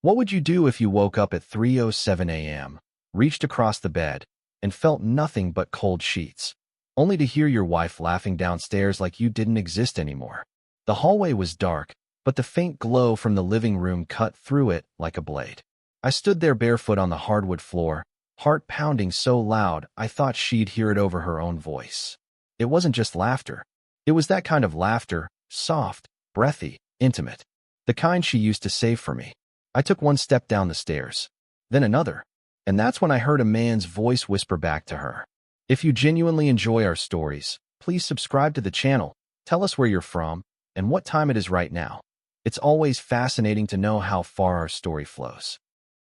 What would you do if you woke up at 3:07 a.m., reached across the bed, and felt nothing but cold sheets, only to hear your wife laughing downstairs like you didn't exist anymore? The hallway was dark, but the faint glow from the living room cut through it like a blade. I stood there barefoot on the hardwood floor, heart pounding so loud I thought she'd hear it over her own voice. It wasn't just laughter. It was that kind of laughter, soft, breathy, intimate. The kind she used to save for me. I took one step down the stairs, then another, and that's when I heard a man's voice whisper back to her. If you genuinely enjoy our stories, please subscribe to the channel, tell us where you're from, and what time it is right now. It's always fascinating to know how far our story flows.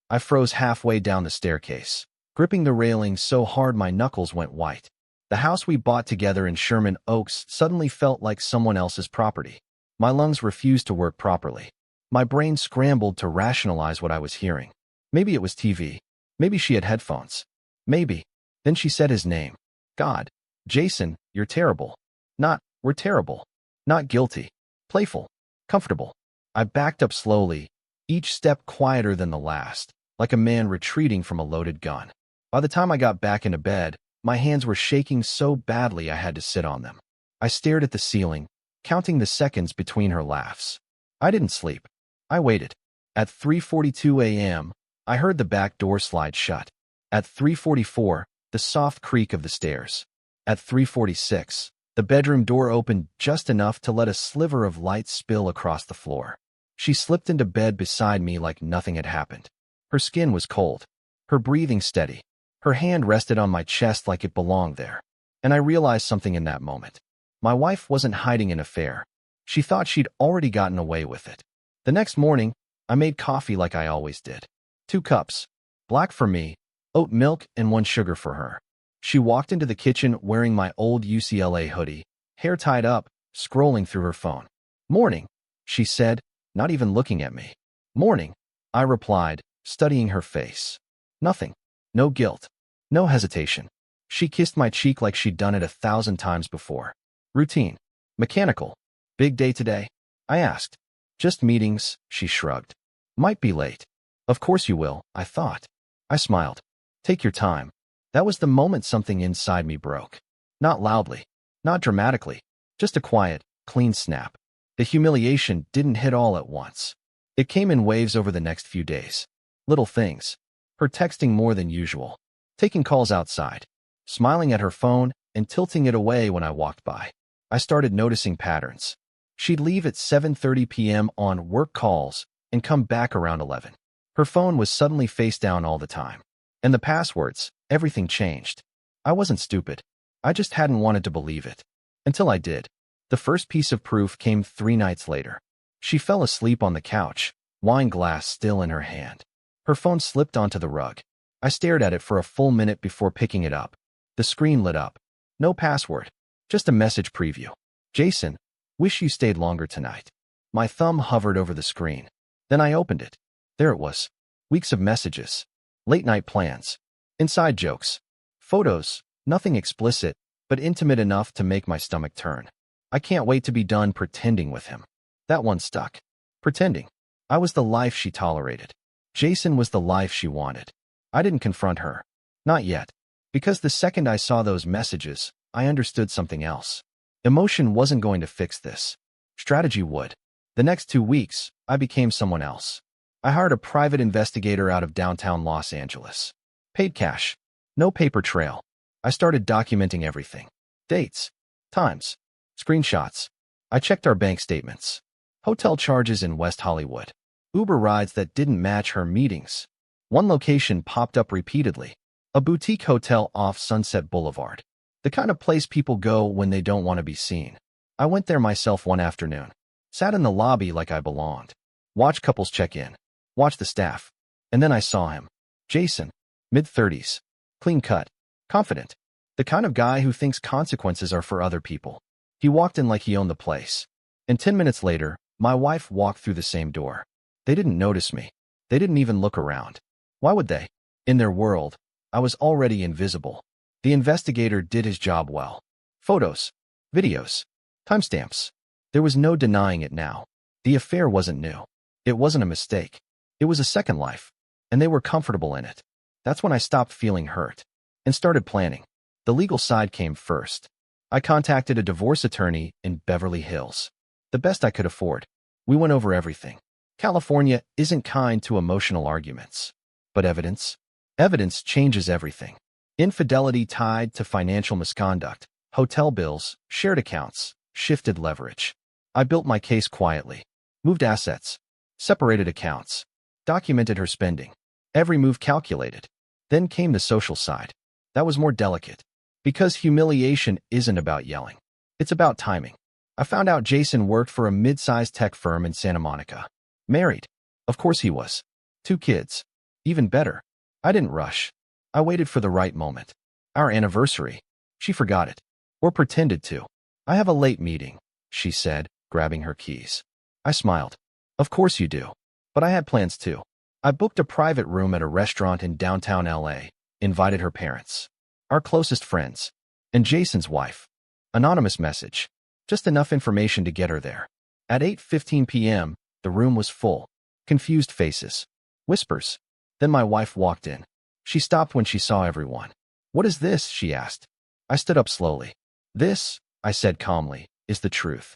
I froze halfway down the staircase, gripping the railing so hard my knuckles went white. The house we bought together in Sherman Oaks suddenly felt like someone else's property. My lungs refused to work properly. My brain scrambled to rationalize what I was hearing. Maybe it was TV. Maybe she had headphones. Maybe. Then she said his name. God. Jason, you're terrible. Not, we're terrible. Not guilty. Playful. Comfortable. I backed up slowly, each step quieter than the last, like a man retreating from a loaded gun. By the time I got back into bed, my hands were shaking so badly I had to sit on them. I stared at the ceiling, counting the seconds between her laughs. I didn't sleep. I waited. At 3:42 a.m., I heard the back door slide shut. At 3:44, the soft creak of the stairs. At 3:46, the bedroom door opened just enough to let a sliver of light spill across the floor. She slipped into bed beside me like nothing had happened. Her skin was cold, her breathing steady. Her hand rested on my chest like it belonged there. And I realized something in that moment. My wife wasn't hiding an affair. She thought she'd already gotten away with it. The next morning, I made coffee like I always did. 2 cups. Black for me, oat milk, and 1 sugar for her. She walked into the kitchen wearing my old UCLA hoodie, hair tied up, scrolling through her phone. "Morning," she said, not even looking at me. "Morning," I replied, studying her face. Nothing. No guilt. No hesitation. She kissed my cheek like she'd done it 1,000 times before. Routine. Mechanical. "Big day today?" I asked. "Just meetings," she shrugged. "Might be late." "Of course you will," I thought. I smiled. "Take your time." That was the moment something inside me broke. Not loudly. Not dramatically. Just a quiet, clean snap. The humiliation didn't hit all at once. It came in waves over the next few days. Little things. Her texting more than usual. Taking calls outside. Smiling at her phone and tilting it away when I walked by. I started noticing patterns. She'd leave at 7:30 p.m. on work calls and come back around 11. Her phone was suddenly face down all the time. And the passwords, everything changed. I wasn't stupid. I just hadn't wanted to believe it. Until I did. The first piece of proof came 3 nights later. She fell asleep on the couch, wine glass still in her hand. Her phone slipped onto the rug. I stared at it for a full minute before picking it up. The screen lit up. No password. Just a message preview. "Jason, wish you stayed longer tonight." My thumb hovered over the screen. Then I opened it. There it was. Weeks of messages. Late-night plans. Inside jokes. Photos. Nothing explicit, but intimate enough to make my stomach turn. I can't wait to be done pretending with him. That one stuck. Pretending. I was the life she tolerated. Jason was the life she wanted. I didn't confront her. Not yet. Because the second I saw those messages, I understood something else. Emotion wasn't going to fix this. Strategy would. The next 2 weeks, I became someone else. I hired a private investigator out of downtown Los Angeles. Paid cash. No paper trail. I started documenting everything. Dates. Times. Screenshots. I checked our bank statements. Hotel charges in West Hollywood. Uber rides that didn't match her meetings. One location popped up repeatedly. A boutique hotel off Sunset Boulevard. The kind of place people go when they don't want to be seen. I went there myself one afternoon. Sat in the lobby like I belonged. Watched couples check in. Watched the staff. And then I saw him. Jason. Mid-30s. Clean cut. Confident. The kind of guy who thinks consequences are for other people. He walked in like he owned the place. And 10 minutes later, my wife walked through the same door. They didn't notice me. They didn't even look around. Why would they? In their world, I was already invisible. The investigator did his job well. Photos. Videos. Timestamps. There was no denying it now. The affair wasn't new. It wasn't a mistake. It was a second life, and they were comfortable in it. That's when I stopped feeling hurt and started planning. The legal side came first. I contacted a divorce attorney in Beverly Hills. The best I could afford. We went over everything. California isn't kind to emotional arguments. But evidence? Evidence changes everything. Infidelity tied to financial misconduct, hotel bills, shared accounts, shifted leverage. I built my case quietly. Moved assets. Separated accounts. Documented her spending. Every move calculated. Then came the social side. That was more delicate. Because humiliation isn't about yelling. It's about timing. I found out Jason worked for a mid-sized tech firm in Santa Monica. Married. Of course he was. 2 kids. Even better. I didn't rush. I waited for the right moment. Our anniversary. She forgot it. Or pretended to. I have a late meeting, she said, grabbing her keys. I smiled. Of course you do. But I had plans too. I booked a private room at a restaurant in downtown LA, invited her parents, our closest friends, and Jason's wife. Anonymous message. Just enough information to get her there. At 8:15 p.m., the room was full. Confused faces. Whispers. Then my wife walked in. She stopped when she saw everyone. What is this? She asked. I stood up slowly. This, I said calmly, is the truth.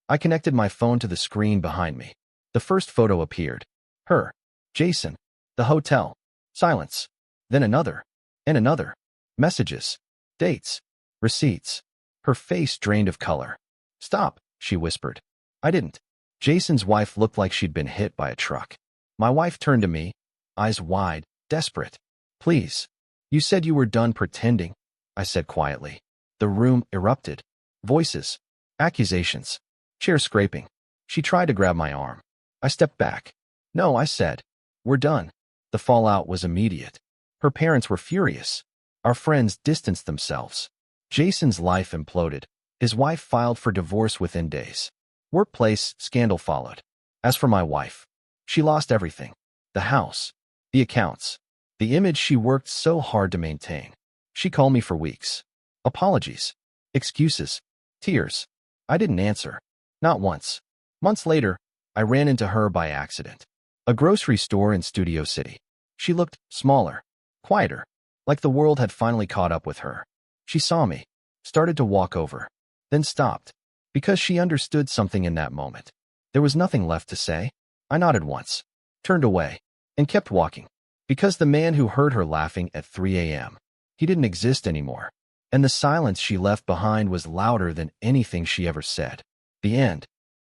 I connected my phone to the screen behind me. The first photo appeared. Her. Jason. The hotel. Silence. Then another. And another. Messages. Dates. Receipts. Her face drained of color. Stop, she whispered. I didn't. Jason's wife looked like she'd been hit by a truck. My wife turned to me, eyes wide, desperate. Please. You said you were done pretending, I said quietly. The room erupted. Voices. Accusations. Chair scraping. She tried to grab my arm. I stepped back. No, I said. We're done. The fallout was immediate. Her parents were furious. Our friends distanced themselves. Jason's life imploded. His wife filed for divorce within days. Workplace scandal followed. As for my wife, she lost everything. The house. The accounts. The image she worked so hard to maintain. She called me for weeks. Apologies. Excuses. Tears. I didn't answer. Not once. Months later, I ran into her by accident. A grocery store in Studio City. She looked smaller, quieter, like the world had finally caught up with her. She saw me, started to walk over, then stopped, because she understood something in that moment. There was nothing left to say. I nodded once, turned away, and kept walking, because the man who heard her laughing at 3 a.m., he didn't exist anymore, and the silence she left behind was louder than anything she ever said. The end.